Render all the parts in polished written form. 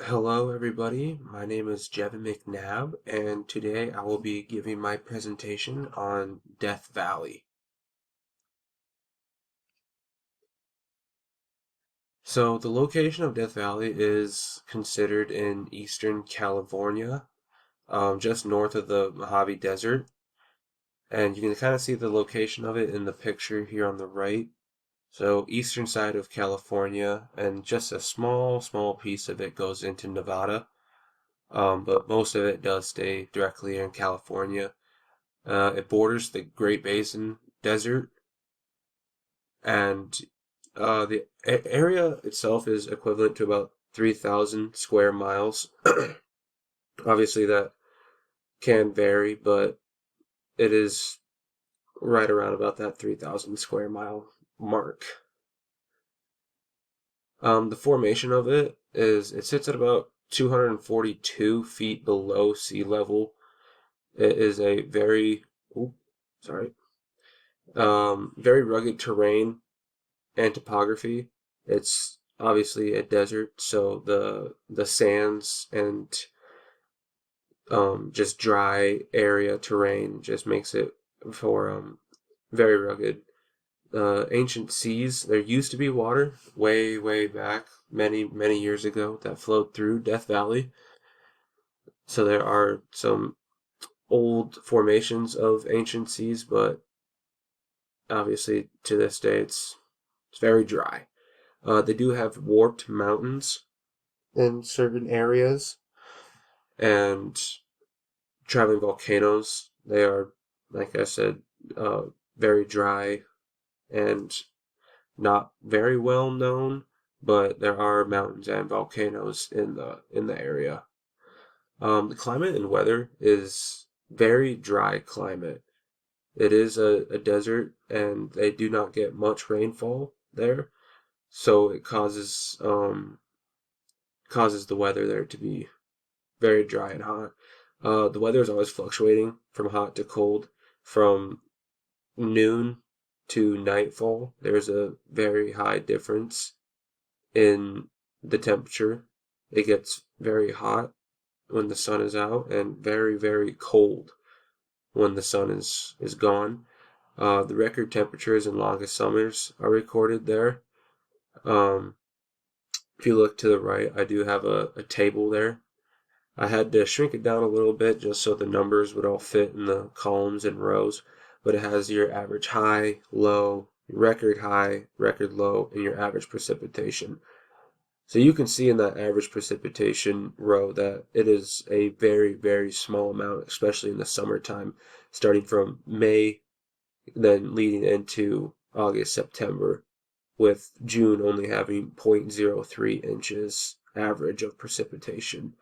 Hello, everybody. My name is Jevin McNabb, and today I will be giving my presentation on Death Valley. So, the location of Death Valley is considered in eastern California, just north of the Mojave Desert, and you can kind of see the location of it in the picture here on the right. So, eastern side of California, and just a small piece of it goes into Nevada, but most of it does stay directly in California. It borders the Great Basin Desert, and the area itself is equivalent to about 3,000 square miles. Obviously, that can vary, but it is right around about that 3,000 square mile mark. The formation of it sits at about 242 feet below sea level. It is a sorry, very rugged terrain and topography. It's obviously a desert, so the sands and just dry area terrain just makes it for very rugged. Ancient seas. There used to be water way back many years ago that flowed through Death Valley. So there are some old formations of ancient seas, but obviously to this day it's very dry. They do have warped mountains in certain areas and traveling volcanoes. They are, like I said, very dry and not very well known, but there are mountains and volcanoes in the area. The climate and weather is very dry climate. It is a desert, and they do not get much rainfall there, so it causes the weather there to be very dry and hot. The weather is always fluctuating from hot to cold. From noon to nightfall, there's a very high difference in the temperature. It gets very hot when the sun is out and very cold when the sun is gone. The record temperatures and longest summers are recorded there. Um, if you look to the right, I do have a table there. I had to shrink it down a little bit just so the numbers would all fit in the columns and rows, but it has your average high, low, high, record low, and your average precipitation. So you can see in that average precipitation row that it is a very small amount, especially in the summertime, starting from May, then leading into August, September, with June only having 0.03 inches average of precipitation.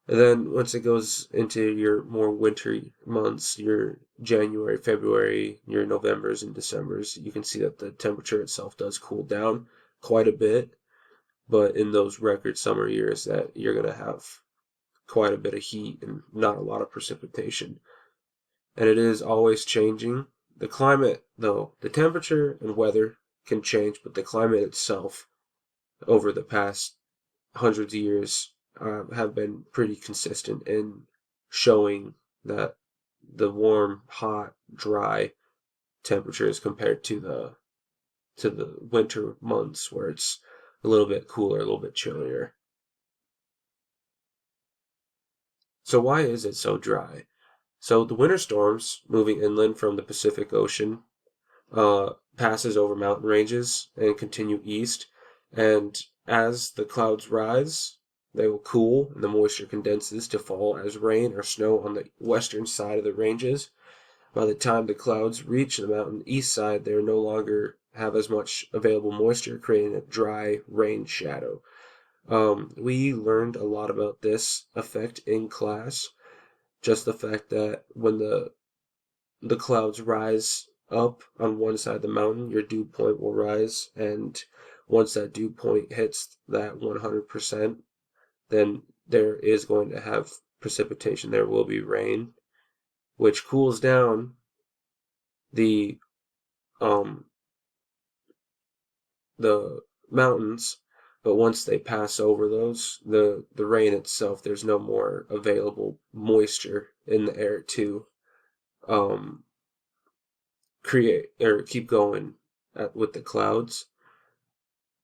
And then once it goes into your more wintry months, your January, February, your Novembers and Decembers, you can see that the temperature itself does cool down quite a bit. But in those record summer years, that you're going to have quite a bit of heat and not a lot of precipitation. And it is always changing. The climate, though, the temperature and weather can change, but the climate itself over the past hundreds of years have been pretty consistent in showing that the warm, hot, dry temperatures compared to the winter months where it's a little bit cooler, a little bit chillier. So why is it so dry? So the winter storms moving inland from the Pacific Ocean passes over mountain ranges and continue east, and as the clouds rise, they will cool and the moisture condenses to fall as rain or snow on the western side of the ranges. By the time the clouds reach the mountain east side, they no longer have as much available moisture, creating a dry rain shadow. We learned a lot about this effect in class. Just the fact that when the clouds rise up on one side of the mountain, your dew point will rise, and once that dew point hits that 100%, then there is going to have precipitation. There will be rain, which cools down the um the mountains, but once they pass over those, the rain itself, there's no more available moisture in the air to um, create or keep going with the clouds.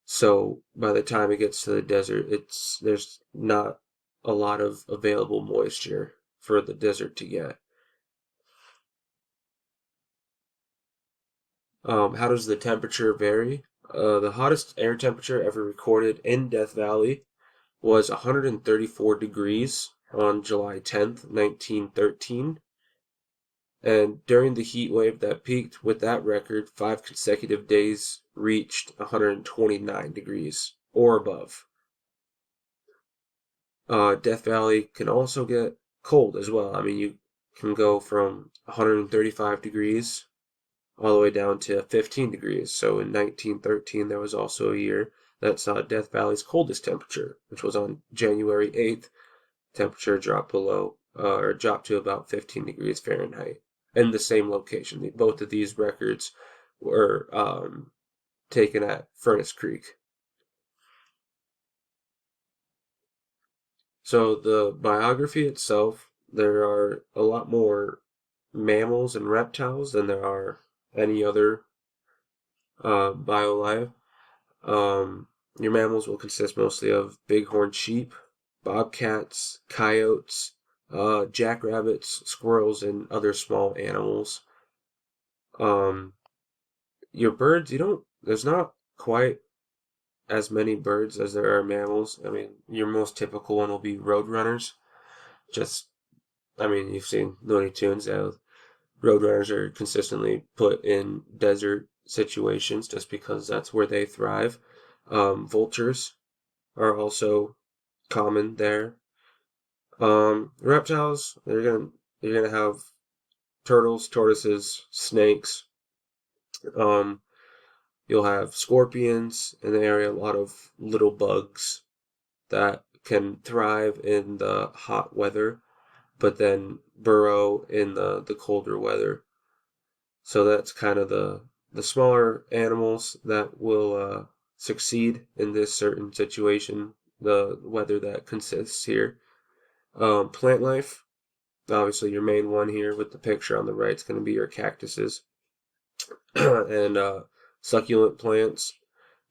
So by the time it gets to the desert, it's there's not a lot of available moisture for the desert to get. How does the temperature vary? The hottest air temperature ever recorded in Death Valley was 134 degrees on July 10th, 1913. And during the heat wave that peaked with that record, 5 consecutive days reached 129 degrees or above. Death Valley can also get cold as well. I mean, you can go from 135 degrees all the way down to 15 degrees. So in 1913, there was also a year that saw Death Valley's coldest temperature, which was on January 8th. Temperature dropped or dropped to about 15 degrees Fahrenheit in the same location. Both of these records were taken at Furnace Creek. So the biography itself, there are a lot more mammals and reptiles than there are any other biolife. Your mammals will consist mostly of bighorn sheep, bobcats, coyotes, jackrabbits, squirrels, and other small animals. Um, your birds, there's not quite as many birds as there are mammals. I mean, your most typical one will be roadrunners. Just, I mean, you've seen Looney Tunes. Roadrunners are consistently put in desert situations just because that's where they thrive. Vultures are also common there. Reptiles, you're gonna have turtles, tortoises, snakes. Um, you'll have scorpions in the area, a lot of little bugs that can thrive in the hot weather, but then burrow in the colder weather. So that's kind of the smaller animals that will succeed in this certain situation, the weather that consists here. Plant life, obviously your main one here with the picture on the right is going to be your cactuses and succulent plants.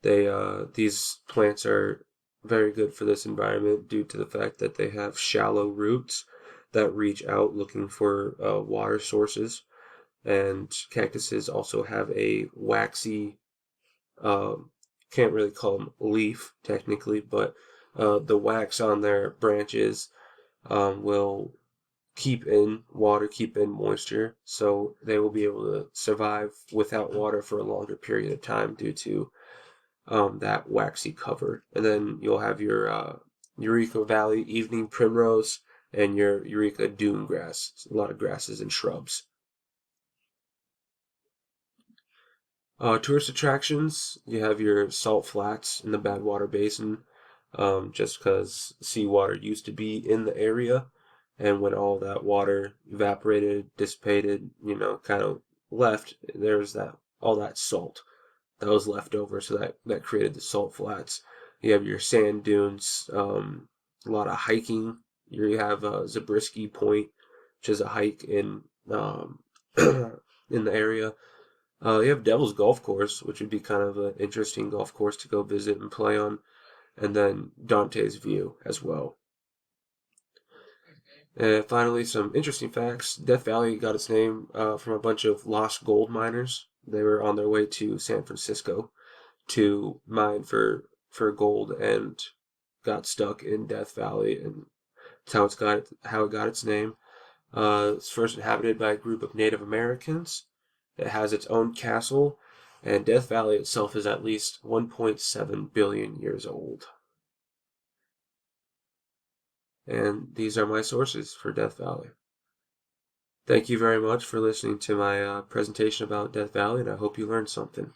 These plants are very good for this environment due to the fact that they have shallow roots that reach out looking for water sources. And cactuses also have a waxy, um, can't really call them leaf technically, but the wax on their branches will keep in water, keep in moisture, so they will be able to survive without water for a longer period of time due to that waxy cover. And then you'll have your Eureka Valley evening primrose and your Eureka dune grass, a lot of grasses and shrubs. Tourist attractions, you have your salt flats in the Badwater Basin, just because seawater used to be in the area, and when all that water evaporated, dissipated, kind of left, there's that all that salt that was left over, so that created the salt flats. You have your sand dunes, a lot of hiking. You have Zabriskie Point, which is a hike in the area. You have Devil's Golf Course, which would be kind of an interesting golf course to go visit and play on, and then Dante's View as well. And finally, some interesting facts. Death Valley got its name from a bunch of lost gold miners. They were on their way to San Francisco to mine for gold and got stuck in Death Valley, and that's how it got its name. It's first inhabited by a group of Native Americans. It has its own castle, and Death Valley itself is at least 1.7 billion years old. And these are my sources for Death Valley. Thank you very much for listening to my presentation about Death Valley, and I hope you learned something.